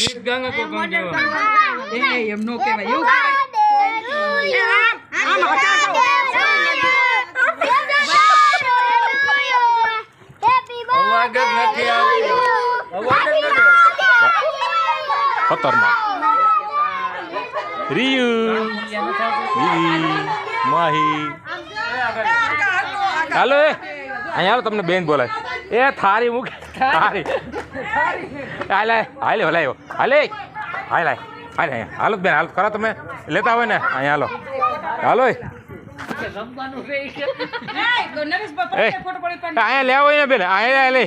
ગીત ગાંગા કો કામ દેવા એ એમ નો કહેવાય એવું કહેવાય આમ હટા અવાજ જ નથી આવતો અવાજ જ નથી ખતરનાક રિયુ દીદી માહી હાલો અહીંયા હાલો તમને બેન બોલાય એ થારી મૂક થારી હાલે હાલે હલાયો હાલે હાલે હાલે હાલો બેન હાલ કરો તમે લેતા હોય ને અહીંયા હાલો હાલો અહીંયા લેવો હોય ને બેન અહીંયા લે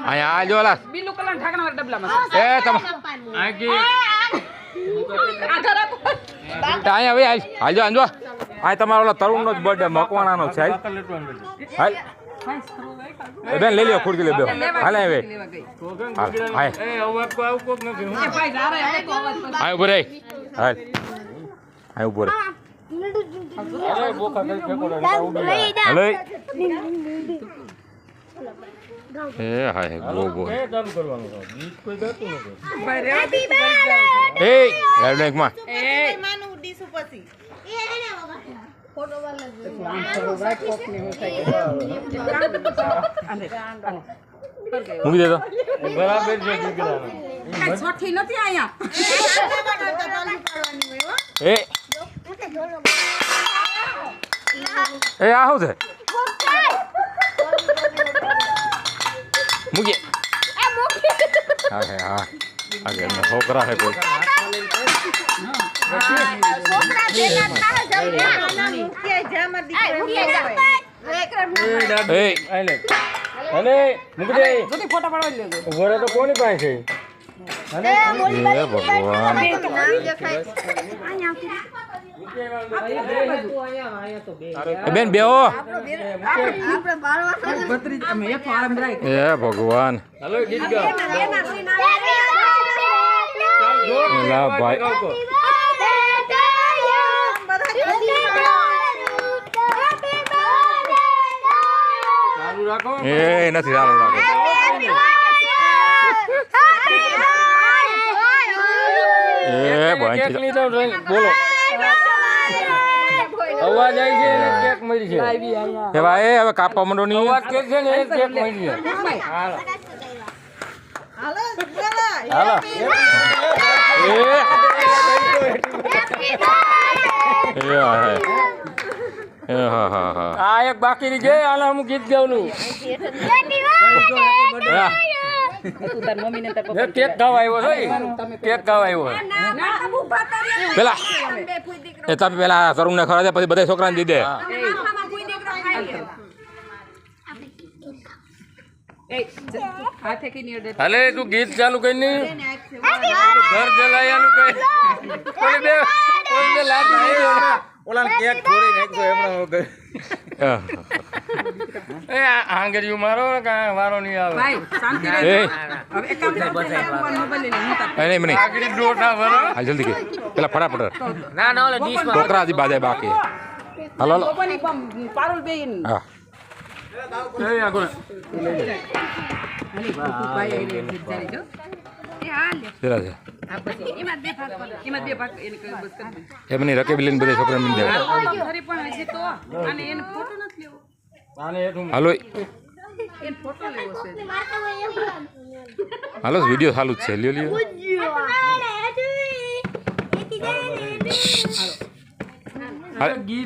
અહીંયા આ જો બિલ્લુ કલર ઢાકણા ડબલામાં એ તમે અહીંયા ભાઈ હાલજો હાલજો આ તમારો ઓલા તરુણનો જ બર્થડે મકવાણાનો છે હાલ બેન લઈ લ્યો ખુરકી લઈ દો હાલે હવે હા ઉભો રે હાલ હા ઉભો રે હલો એ હાય ગો ગો એ રેડ માં મૂકી દેતો બરાબર છે છઠ્ઠી નથી આયા એ આ શું છે મૂકીએ હા હે હા આગે એમના છોકરા છે કોઈ ફોટા પાડવા લેજો ઉભો તો કોની પાસે છે ભગવાન બેન બેહો એ ભગવાન હાલો ગીત ગાઓ એલા ભાઈ ચાલુ રાખો એ નથી ચાલુ રાખો એ ભાઈ બોલો અવાજ આવી છે ને કેક મળી છે એ ભાઈ હવે કાપવા માંડો નહીં અવાજ કે છે ને એ કેક મળી છે હાલો હાલો હા હા હા આ એક બાકી રહી છે આને હું ગીત ગાવનું કેક ખાવા આવ્યો છે કેક ખાવા આવ્યો પેલા એ તમે પેલા તરુણ ને ખરા પછી બધા છોકરાને દીધે હાલે તું ગીત ચાલુ કરીને ઘર જલાયાનું કઈ કોઈ બે લાગી ઓલા કેક થોડી નાખજો એમણે એ આંગળીઓ મારો કા વારો નહીં આવે ભાઈ શાંતિ રહે હવે એક કામ કરો મોબાઈલ લઈ લે હું તાર નહીં મને આંગળી ડોટા ભરો હાલ જલ્દી કે પેલા ફટાફટ ના ના ઓલા ડીશ છોકરા હજી બાજે બાકી હાલો હાલો મોબાઈલ પારુલ બેન હા એ આગળ ભાઈ આઈ લે જો એ હાલ જરા છે આ પછી એમાં બે ભાગ એને કઈ બસ કરી એમની રકેબી લઈને બધા છોકરાને મિલ દેવા ઘરે પણ હજી તો અને એને ફોટો નથી લેવો આને એઠું હાલો એને ફોટો લેવો છે હાલો વિડીયો ચાલુ જ છે લ્યો લ્યો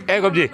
એ ગોપજી